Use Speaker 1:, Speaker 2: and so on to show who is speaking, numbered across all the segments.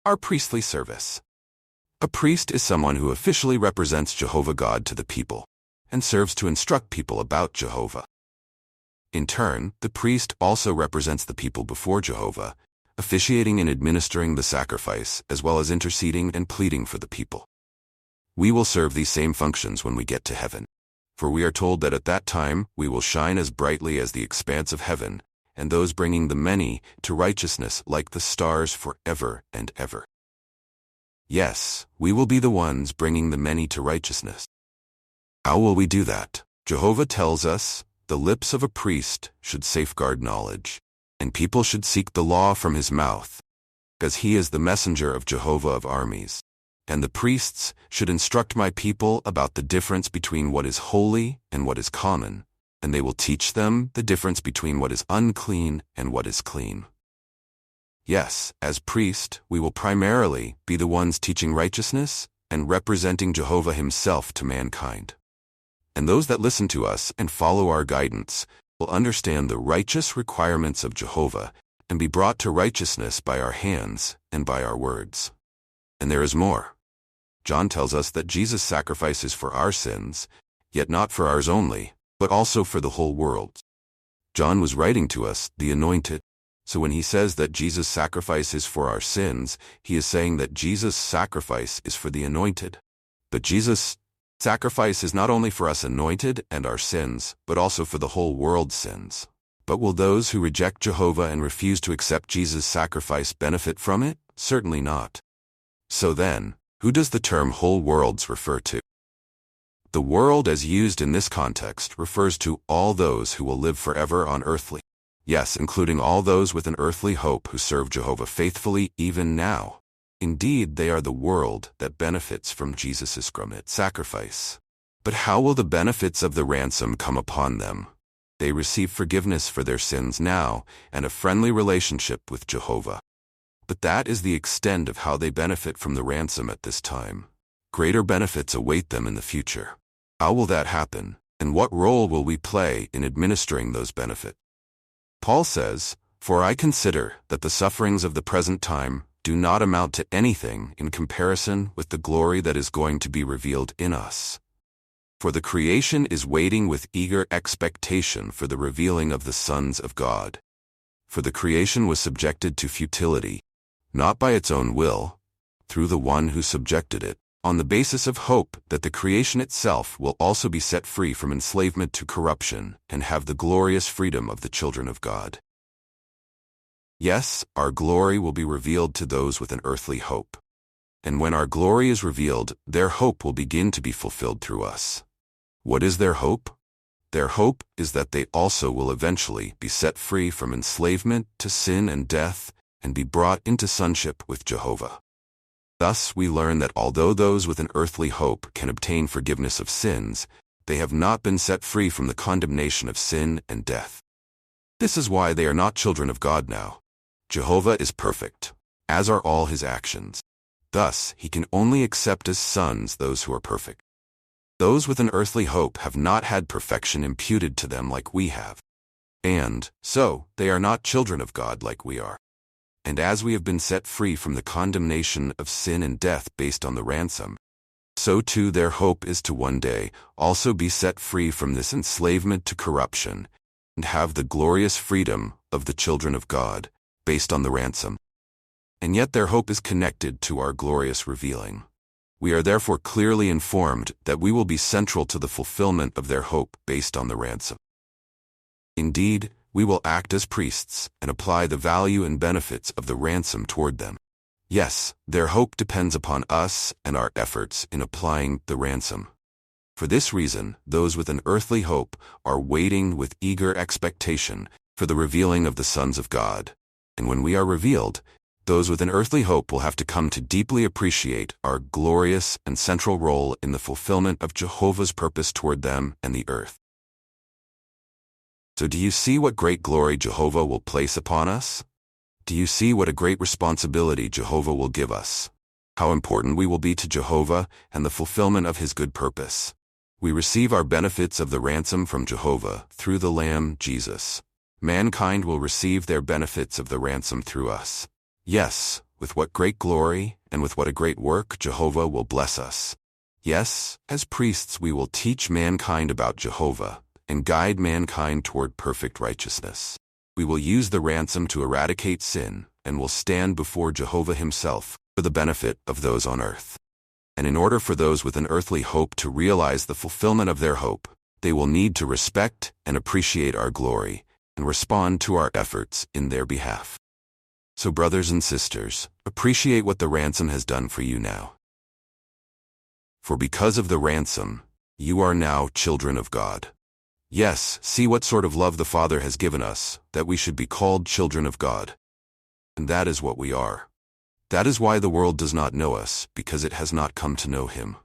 Speaker 1: Our priestly service. A priest is someone who officially represents Jehovah God to the people and serves to instruct people about Jehovah. In turn, the priest also represents the people before Jehovah, officiating and administering the sacrifice as well as interceding and pleading for the people. We will serve these same functions when we get to heaven, for we are told that at that time we will shine as brightly as the expanse of heaven, and those bringing the many to righteousness like the stars forever and ever. Yes, we will be the ones bringing the many to righteousness. How will we do that? Jehovah tells us, the lips of a priest should safeguard knowledge, and people should seek the law from his mouth, because he is the messenger of Jehovah of armies. And the priests should instruct my people about the difference between what is holy and what is common, and they will teach them the difference between what is unclean and what is clean. Yes, as priest, we will primarily be the ones teaching righteousness and representing Jehovah himself to mankind. And those that listen to us and follow our guidance will understand the righteous requirements of Jehovah and be brought to righteousness by our hands and by our words. And there is more. John tells us that Jesus' sacrifice is for our sins, yet not for ours only, but also for the whole world. John was writing to us, the anointed. So when he says that Jesus' sacrifice is for our sins, he is saying that Jesus' sacrifice is for the anointed. But Jesus' sacrifice is not only for us anointed and our sins, but also for the whole world's sins. But will those who reject Jehovah and refuse to accept Jesus' sacrifice benefit from it? Certainly not. So then, who does the term whole worlds refer to? The world as used in this context refers to all those who will live forever on earthly. Yes, including all those with an earthly hope who serve Jehovah faithfully even now. Indeed, they are the world that benefits from Jesus' sacrifice. But how will the benefits of the ransom come upon them? They receive forgiveness for their sins now and a friendly relationship with Jehovah. But that is the extent of how they benefit from the ransom at this time. Greater benefits await them in the future. How will that happen, and what role will we play in administering those benefits? Paul says, "For I consider that the sufferings of the present time do not amount to anything in comparison with the glory that is going to be revealed in us. For the creation is waiting with eager expectation for the revealing of the sons of God. For the creation was subjected to futility, not by its own will, through the one who subjected it, on the basis of hope that the creation itself will also be set free from enslavement to corruption and have the glorious freedom of the children of God." Yes, our glory will be revealed to those with an earthly hope. And when our glory is revealed, their hope will begin to be fulfilled through us. What is their hope? Their hope is that they also will eventually be set free from enslavement to sin and death and be brought into sonship with Jehovah. Thus we learn that although those with an earthly hope can obtain forgiveness of sins, they have not been set free from the condemnation of sin and death. This is why they are not children of God now. Jehovah is perfect, as are all his actions. Thus, he can only accept as sons those who are perfect. Those with an earthly hope have not had perfection imputed to them like we have. And, so, they are not children of God like we are. And as we have been set free from the condemnation of sin and death based on the ransom, so too their hope is to one day also be set free from this enslavement to corruption and have the glorious freedom of the children of God based on the ransom. And yet their hope is connected to our glorious revealing. We are therefore clearly informed that we will be central to the fulfillment of their hope based on the ransom. Indeed, we will act as priests and apply the value and benefits of the ransom toward them. Yes, their hope depends upon us and our efforts in applying the ransom. For this reason, those with an earthly hope are waiting with eager expectation for the revealing of the sons of God. And when we are revealed, those with an earthly hope will have to come to deeply appreciate our glorious and central role in the fulfillment of Jehovah's purpose toward them and the earth. So do you see what great glory Jehovah will place upon us? Do you see what a great responsibility Jehovah will give us? How important we will be to Jehovah and the fulfillment of his good purpose. We receive our benefits of the ransom from Jehovah through the Lamb, Jesus. Mankind will receive their benefits of the ransom through us. Yes, with what great glory and with what a great work Jehovah will bless us. Yes, as priests we will teach mankind about Jehovah and guide mankind toward perfect righteousness. We will use the ransom to eradicate sin and will stand before Jehovah himself for the benefit of those on earth. And in order for those with an earthly hope to realize the fulfillment of their hope, they will need to respect and appreciate our glory and respond to our efforts in their behalf. So brothers and sisters, appreciate what the ransom has done for you now. For because of the ransom, you are now children of God. Yes, see what sort of love the Father has given us, that we should be called children of God. And that is what we are. That is why the world does not know us, because it has not come to know him.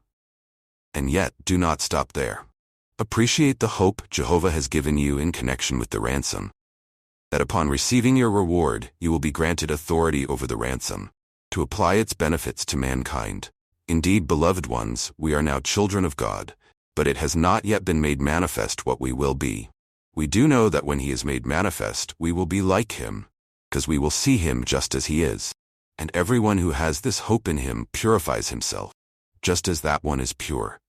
Speaker 1: And yet, do not stop there. Appreciate the hope Jehovah has given you in connection with the ransom. That upon receiving your reward, you will be granted authority over the ransom, to apply its benefits to mankind. Indeed, beloved ones, we are now children of God, but it has not yet been made manifest what we will be. We do know that when he is made manifest, we will be like him, because we will see him just as he is. And everyone who has this hope in him purifies himself, just as that one is pure.